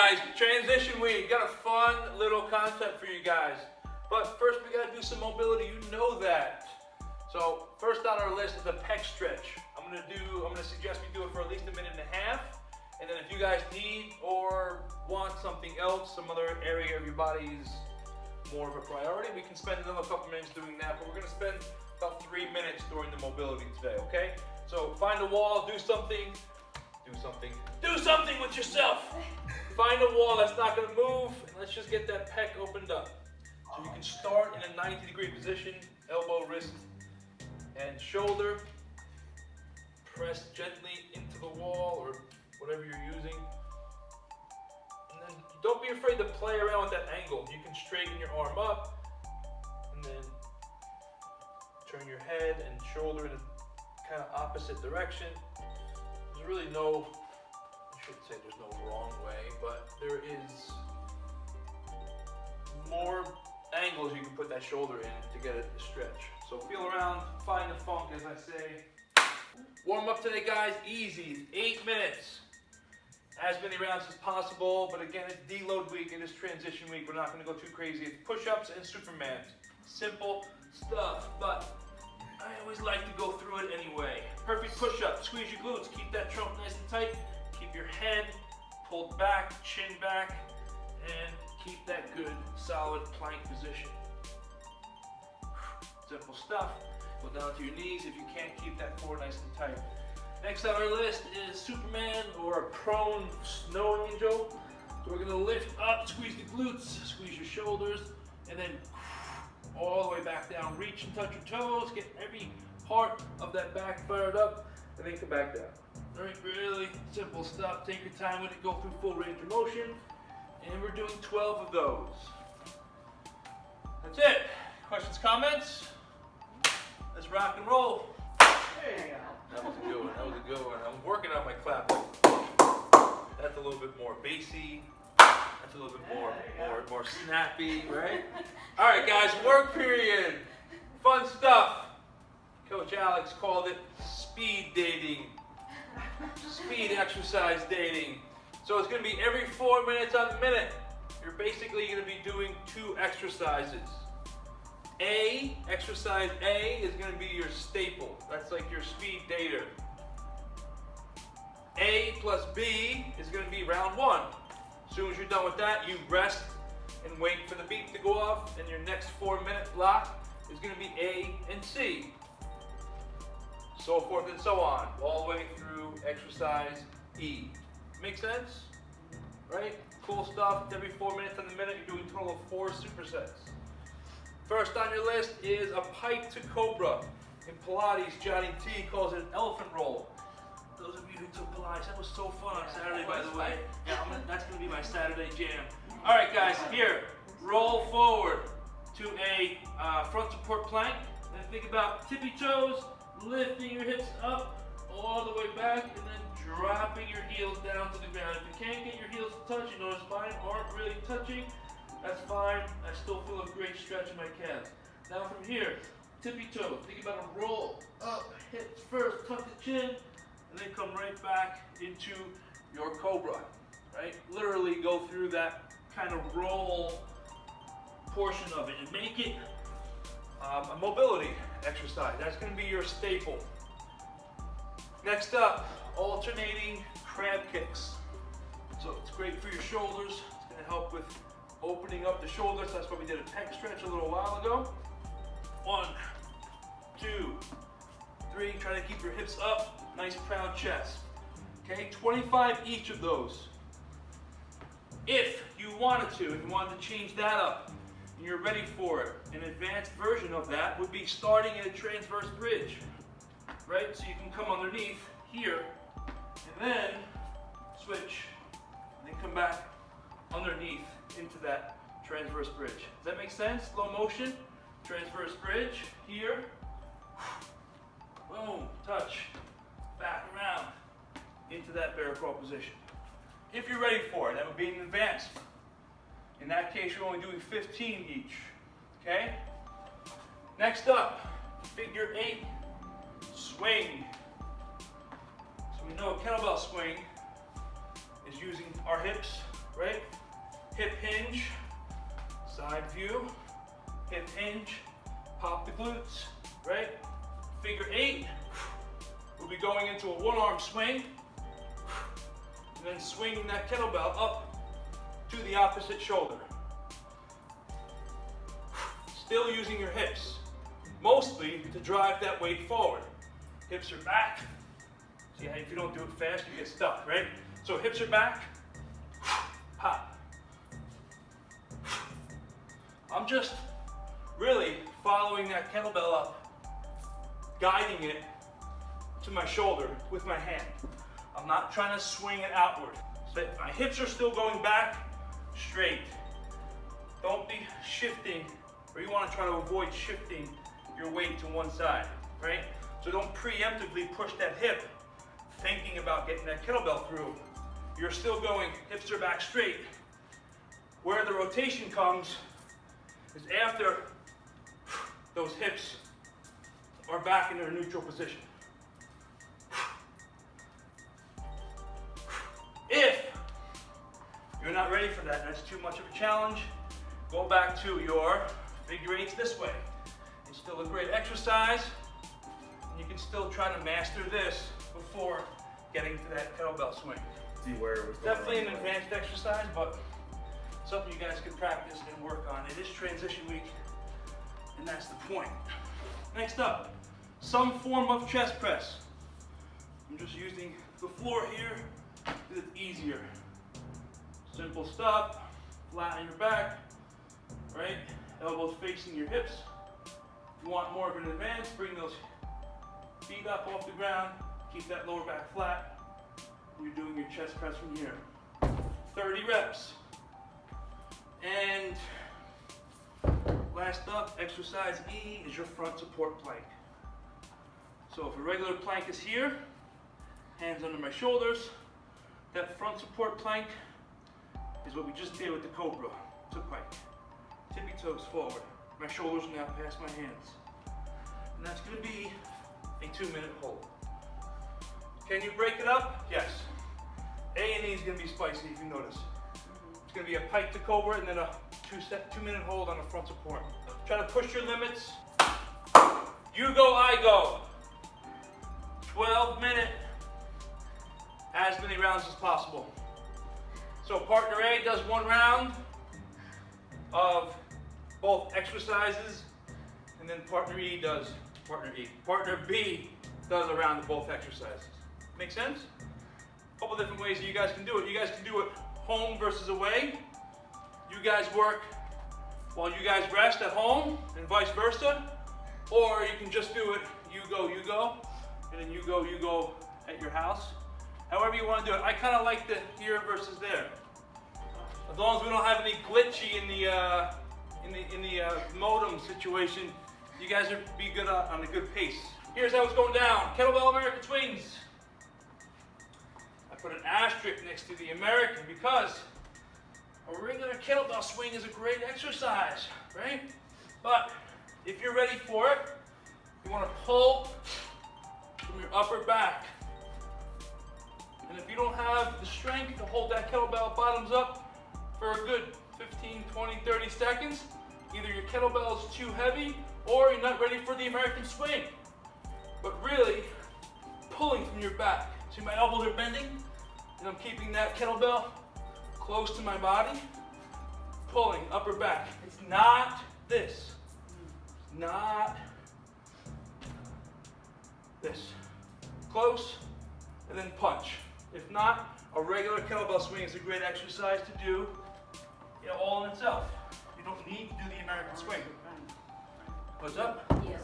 guys, transition week. Got a fun little concept for you guys. But first we gotta do some mobility, you know that. So first on our list is a pec stretch. I'm gonna suggest we do it for at least a minute and a half. And then if you guys need or want something else, some other area of your body is more of a priority, we can spend another couple minutes doing that, but we're gonna spend about 3 minutes during the mobility today, okay? So find a wall, do something with yourself. Find a wall that's not gonna move, and let's just get that pec opened up. So you can start in a 90-degree position, elbow, wrist, and shoulder. Press gently into the wall or whatever you're using. And then don't be afraid to play around with that angle. You can straighten your arm up, and then turn your head and shoulder in a kind of opposite direction. There's really no, I shouldn't say there's no wrong way, but there is more angles you can put that shoulder in to get it to stretch. So feel around, find the funk, as I say. Warm up today, guys, easy, 8 minutes. As many rounds as possible, but again, it's deload week, it is transition week. We're not gonna go too crazy. It's push-ups and Supermans. Simple stuff, but I always like to go through it anyway. Perfect push-up, squeeze your glutes, keep that trunk nice and tight, keep your head pulled back, chin back, and keep that good, solid plank position. Simple stuff. Go down to your knees if you can't keep that core nice and tight. Next on our list is Superman or a prone snow angel. So we're gonna lift up, squeeze the glutes, squeeze your shoulders, and then all the way back down. Reach and touch your toes, get every part of that back fired up, and then come back down. All right, really simple stuff. Take your time with it, go through full range of motion. And we're doing 12 of those. That's it. Questions, comments? Let's rock and roll. There you go. That was a good one. That was a good one. I'm working on my clap. That's a little bit more bassy. That's a little bit more snappy, right? All right, guys. Work period. Fun stuff. Coach Alex called it speed dating. Speed exercise dating. So it's going to be every 4 minutes on the minute. You're basically going to be doing 2 exercises. Exercise A is going to be your staple. That's like your speed dater. A plus B is going to be round 1. As soon as you're done with that, you rest and wait for the beat to go off, and your next 4-minute block is going to be A and C. So forth and so on, all the way through exercise E. Make sense? Right? Cool stuff. Every 4 minutes on the minute, you're doing a total of 4 supersets. First on your list is a Pike to cobra. In Pilates, Johnny T calls it an elephant roll. Those of you who took Pilates, that was so fun on Saturday, by the way. Yeah, that's going to be my Saturday jam. All right, guys, here. Roll forward to a front support plank. Then think about tippy toes, lifting your hips up all the way back, and then dropping your heels down to the ground. If you can't get your heels to touch, you notice mine aren't really touching, that's fine. I still feel a great stretch in my calves. Now from here, tippy toe. Think about a roll up, hips first, tuck the chin, and then come right back into your cobra, right? Literally go through that kind of roll portion of it and make it a mobility exercise. That's going to be your staple. Next up, alternating crab kicks. So it's great for your shoulders. It's going to help with opening up the shoulders. That's why we did a pec stretch a little while ago. 1, 2, 3. Try to keep your hips up. Nice proud chest. Okay, 25 each of those. If you wanted to change that up, and you're ready for it, an advanced version of that would be starting in a transverse bridge. Right? So you can come underneath here, and then switch, and then come back underneath into that transverse bridge. Does that make sense? Slow motion, transverse bridge, here, boom, touch, back around, into that bear crawl position. If you're ready for it, that would be an advanced. In that case, you're only doing 15 each, okay? Next up, figure 8, swing. So we know a kettlebell swing is using our hips right? Hip hinge, side view, hip hinge, pop the glutes, right? Figure 8, we'll be going into a one-arm swing, and then swinging that kettlebell up to the opposite shoulder. Still using your hips, mostly to drive that weight forward. Hips are back. See how if you don't do it fast, you get stuck, right? So hips are back, pop. I'm just really following that kettlebell up, guiding it to my shoulder with my hand. I'm not trying to swing it outward. So my hips are still going back straight. Don't be shifting, or you want to try to avoid shifting your weight to one side, right? So don't preemptively push that hip thinking about getting that kettlebell through. You're still going, hips are back straight. Where the rotation comes is after those hips are back in their neutral position. If you're not ready for that, that's too much of a challenge, go back to your figure 8s this way. It's still a great exercise, and you can still try to master this before getting to that kettlebell swing. See where it was going. Definitely an advanced exercise, but something you guys can practice and work on. It is transition week, and that's the point. Next up, some form of chest press. I'm just using the floor here because it's easier. Simple stuff, flatten your back, right? Elbows facing your hips. If you want more of an advance, bring those feet up off the ground, keep that lower back flat. You're doing your chest press from here. 30 reps. And last up, exercise E is your front support plank. So if a regular plank is here, hands under my shoulders, that front support plank is what we just did with the cobra to Pike. Tippy toes forward. My shoulders are now past my hands. And that's going to be a 2-minute hold. Can you break it up? Yes. A and E is going to be spicy if you notice. It's going to be a Pike to cobra and then a 2-minute hold on the front support. Try to push your limits. You go, I go. 12-minute, as many rounds as possible. So partner A does 1 round of both exercises, and then partner B does a round of both exercises. Make sense? A couple different ways that you guys can do it. You guys can do it home versus away. You guys work while you guys rest at home, and vice versa. Or you can just do it, you go, and then you go at your house. However you want to do it. I kind of like the here versus there. As long as we don't have any glitchy in the modem situation, you guys are be good on a good pace. Here's how it's going down. Kettlebell American swings. I put an asterisk next to the American because a regular kettlebell swing is a great exercise, right? But if you're ready for it, you want to pull from your upper back. And if you don't have the strength to hold that kettlebell bottoms up for a good 15, 20, 30 seconds, either your kettlebell is too heavy or you're not ready for the American swing. But really, pulling from your back. See, my elbows are bending, and I'm keeping that kettlebell close to my body, pulling upper back. It's not this. It's not this. Close, and then punch. If not, a regular kettlebell swing is a great exercise to do, all in itself. You don't need to do the American swing. What's up? Yes,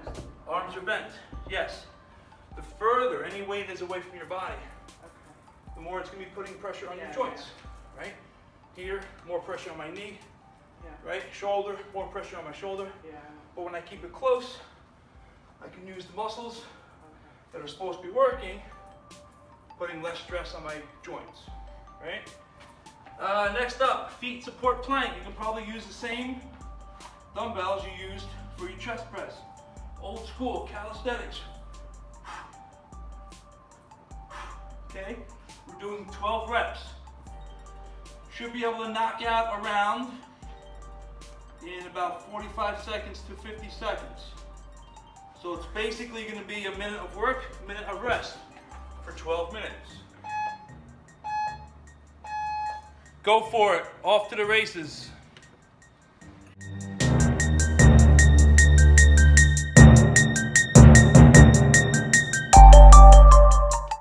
yes. Arms are bent. Yes. The further any weight is away from your body, the more it's going to be putting pressure on your joints, right? Here, more pressure on my knee, right? Shoulder, more pressure on my shoulder. But when I keep it close, I can use the muscles that are supposed to be working, putting less stress on my joints, right? Next up, feet support plank. You can probably use the same dumbbells you used for your chest press. Old school calisthenics. Okay, we're doing 12 reps. should be able to knock out a round in about 45 seconds to 50 seconds. So it's basically going to be a minute of work, a minute of rest for 12 minutes. Go for it. Off to the races.